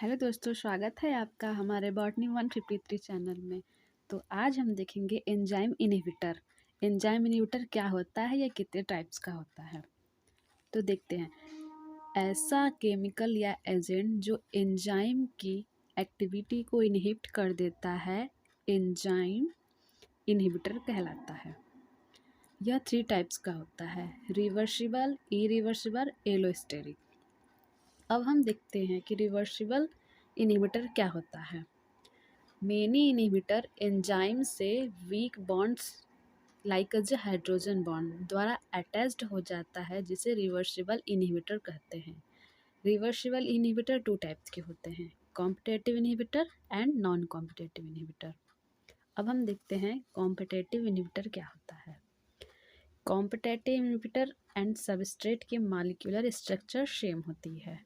Hello दोस्तों, स्वागत है आपका हमारे बॉटनी 153 चैनल में। तो आज हम देखेंगे एंजाइम इनहिबिटर। एंजाइम इनहिबिटर क्या होता है या कितने टाइप्स का होता है, तो देखते हैं। ऐसा केमिकल या एजेंट जो एंजाइम की एक्टिविटी को इनहिबिट कर देता है, एंजाइम इनहिबिटर कहलाता है। यह 3 टाइप्स का होता है: रिवर्सिबल, इरिवर्सिबल, एलोस्टेरिक। अब हम देखते हैं कि रिवर्सिबल इनहिबिटर क्या होता है। मेनी इनहिबिटर एंजाइम से weak bonds like a hydrogen bond द्वारा अटैच्ड हो जाता है, जिसे रिवर्सिबल इनहिबिटर कहते हैं। रिवर्सिबल इनहिबिटर 2 टाइप्स के होते हैं: competitive inhibitor and non competitive inhibitor. अब हम देखते हैं कॉम्पिटेटिव इनहिबिटर क्या होता है। कॉम्पिटेटिव इनहिबिटर एंड सबस्ट्रेट के मॉलिक्यूलर स्ट्रक्चर सेम होती है।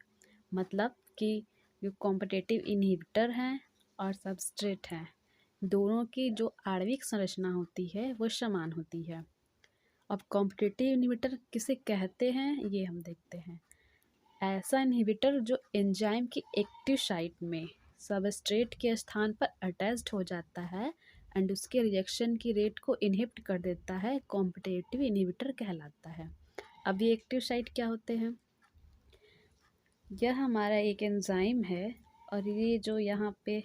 मतलब कि जो कॉम्पिटेटिव इनहिबिटर हैं और सबस्ट्रेट हैं, दोनों की जो आणविक संरचना होती है वो समान होती है। अब कॉम्पिटेटिव इनहिबिटर किसे कहते हैं ये हम देखते हैं। ऐसा इनहिबिटर जो एंजाइम की एक्टिव साइट में सबस्ट्रेट के स्थान पर अटैच्ड हो जाता है एंड उसके रिएक्शन की रेट को इनहिबिट कर देता है, कॉम्पिटेटिव इनहिबिटर कहलाता है। अब ये एक्टिव साइट क्या होते हैं? यह हमारा एक एंजाइम है और ये जो यहाँ पे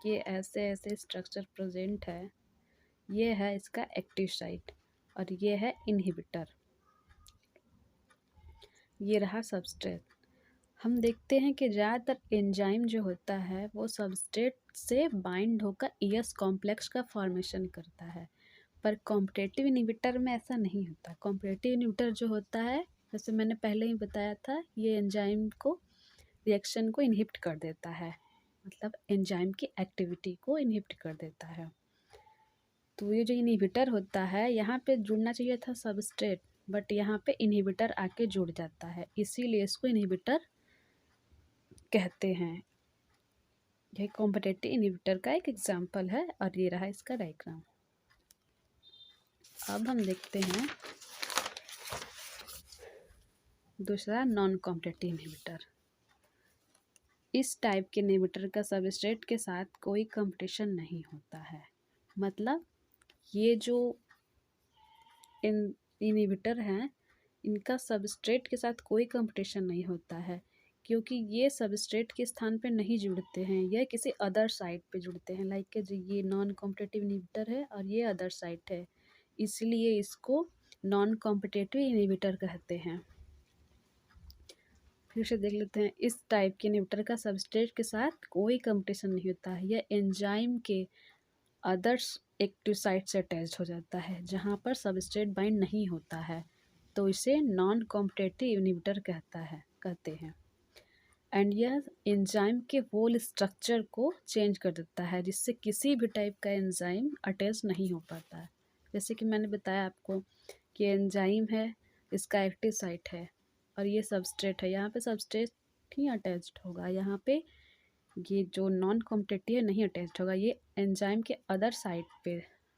ये ऐसे ऐसे स्ट्रक्चर प्रेजेंट है, ये है इसका एक्टिव साइट और ये है इनहिबिटर। ये रहा सबस्ट्रेट। हम देखते हैं कि ज़्यादातर एंजाइम जो होता है वो सबस्ट्रेट से बाइंड होकर ईएस कॉम्प्लेक्स का फॉर्मेशन करता है, पर कॉम्पिटेटिव इनहिबिटर में ऐसा नहीं होता। कॉम्पिटेटिव इनहिबिटर जो होता है, जैसे मैंने पहले ही बताया था, ये एंजाइम को रिएक्शन को इनहिबिट कर देता है, मतलब एंजाइम की एक्टिविटी को इनहिबिट कर देता है। तो ये जो इनहिबिटर होता है, यहाँ पे जुड़ना चाहिए था सबस्ट्रेट, बट यहाँ पे इनहिबिटर आके जुड़ जाता है, इसीलिए इसको इनहिबिटर कहते हैं। यह कॉम्पिटेटिव इनहिबिटर का एक एग्जाम्पल है और ये रहा इसका डायग्राम। अब हम देखते हैं दूसरा नॉन कॉम्पिटेटिव इनहिबिटर। इस टाइप के इनहिबिटर का सबस्ट्रेट के साथ कोई कंपटीशन नहीं होता है। मतलब ये जो इनहिबिटर हैं, इनका सबस्ट्रेट के साथ कोई कंपटीशन नहीं होता है, क्योंकि ये सबस्ट्रेट के स्थान पे नहीं जुड़ते हैं, यह किसी अदर साइट पे जुड़ते हैं। लाइक ये नॉन कॉम्पिटेटिव इनहिबिटर है और ये अदर साइट है, इसलिए इसको नॉन कॉम्पिटेटिव इनहिबिटर कहते हैं। फिर से देख लेते हैं। इस टाइप के इनहिबिटर का सबस्ट्रेट के साथ कोई कंपटीशन नहीं होता है, यह एंजाइम के अदर्स एक्टिव साइट से अटैच हो जाता है जहाँ पर सबस्ट्रेट बाइंड नहीं होता है, तो इसे नॉन कॉम्पिटेटिव इनहिबिटर कहते हैं। एंड यह एंजाइम के होल स्ट्रक्चर को चेंज कर देता है, जिससे किसी भी टाइप का एंजाइम अटैच नहीं हो पाता है। जैसे कि मैंने बताया आपको कि एंजाइम है, इसका एक्टिव साइट है और ये सबस्ट्रेट है, यहाँ पे सबस्ट्रेट ही अटैच्ड होगा, यहाँ पे ये जो नॉन कॉम्पिटेटिव नहीं अटैच्ड होगा, ये एंजाइम के अदर साइड पे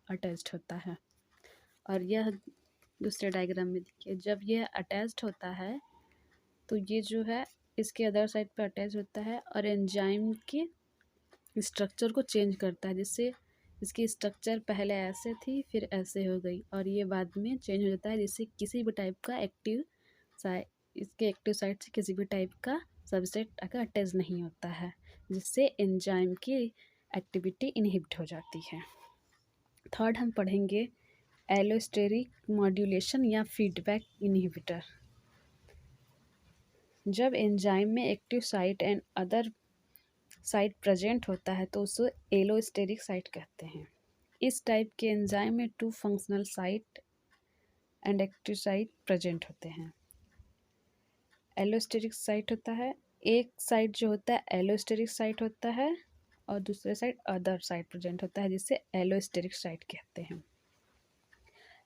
अटैच्ड होता है। और यह दूसरे डायग्राम में देखिए, जब यह अटैच्ड होता है तो ये जो है इसके अदर साइड पे अटैच होता है और एंजाइम के स्ट्रक्चर को चेंज करता है, जिससे इसकी स्ट्रक्चर पहले ऐसे थी फिर ऐसे हो गई और ये बाद में चेंज हो जाता है, जिससे किसी भी टाइप का इसके एक्टिव साइड से किसी भी टाइप का सबस्ट्रेट आकर अटैच नहीं होता है, जिससे एंजाइम की एक्टिविटी इनहिबिट हो जाती है। थर्ड हम पढ़ेंगे एलोस्टेरिक मॉड्यूलेशन या फीडबैक इनहिबिटर। जब एंजाइम में active site and other site present होता है तो उसे एलोस्टेरिक साइट कहते हैं। इस टाइप के एंजाइम में 2 functional site and active site present होते हैं। एलोस्टेरिक साइट होता है, एक साइट जो होता है एलोस्टेरिक साइट होता है और दूसरे साइड अदर साइट प्रेजेंट होता है, जिसे एलोस्टेरिक साइट कहते हैं।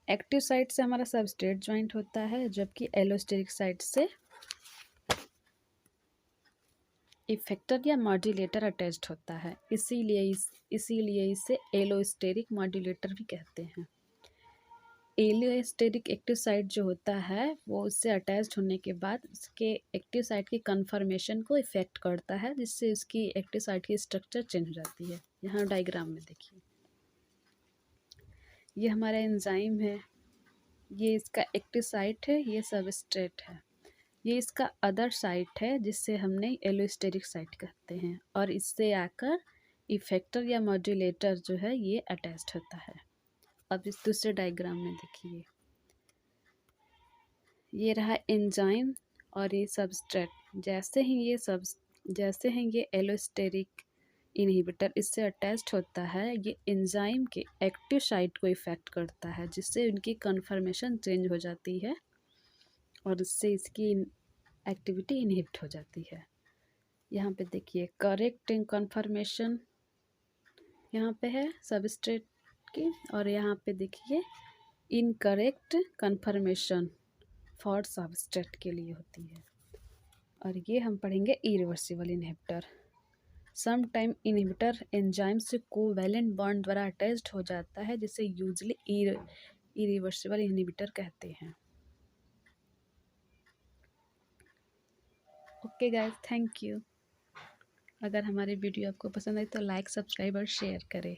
एक्टिव साइट से हमारा सबस्ट्रेट ज्वाइंट होता है, जबकि एलोस्टेरिक साइट से इफेक्टर या मॉड्यूलेटर अटैच्ड होता है, इसीलिए इसे एलोस्टेरिक मॉड्यूलेटर भी कहते हैं। एलियोस्टेरिक एक्टिव साइट जो होता है वो उससे अटैच्ड होने के बाद उसके एक्टिव साइट की कन्फर्मेशन को इफ़ेक्ट करता है, जिससे उसकी एक्टिव साइट की स्ट्रक्चर चेंज हो जाती है। यहाँ डायग्राम में देखिए, ये हमारा एंजाइम है, ये इसका एक्टिव साइट है, ये सबस्ट्रेट है, ये इसका अदर साइट है जिससे हमने एलियोस्टेरिक साइट कहते हैं, और इससे आकर इफेक्टर या मॉड्यूलेटर जो है ये अटैच्ड होता है। अब इस दूसरे डायग्राम में देखिए, ये रहा एंजाइम और ये सबस्ट्रेट। जैसे ही ये एलोस्टेरिक इनहिबिटर इससे अटैच्ड होता है, ये एंजाइम के एक्टिव साइट को इफ़ेक्ट करता है, जिससे उनकी कन्फर्मेशन चेंज हो जाती है और इससे इसकी एक्टिविटी इनहिबिट हो जाती है। यहाँ पे देखिए करेक्ट कन्फर्मेशन यहाँ पे है सबस्ट्रेट की, और यहाँ पे देखिए इनकरेक्ट कन्फर्मेशन फॉर सबस्ट्रेट के लिए होती है। और ये हम पढ़ेंगे irreversible inhibitor. Some time inhibitor enzyme से कोवैलेंट बॉन्ड द्वारा अटैच्ड हो जाता है, जिसे यूजली इरिवर्सिबल इनहिबिटर कहते हैं। Okay guys, thank you. अगर हमारी वीडियो आपको पसंद आई तो लाइक, सब्सक्राइब और शेयर करें।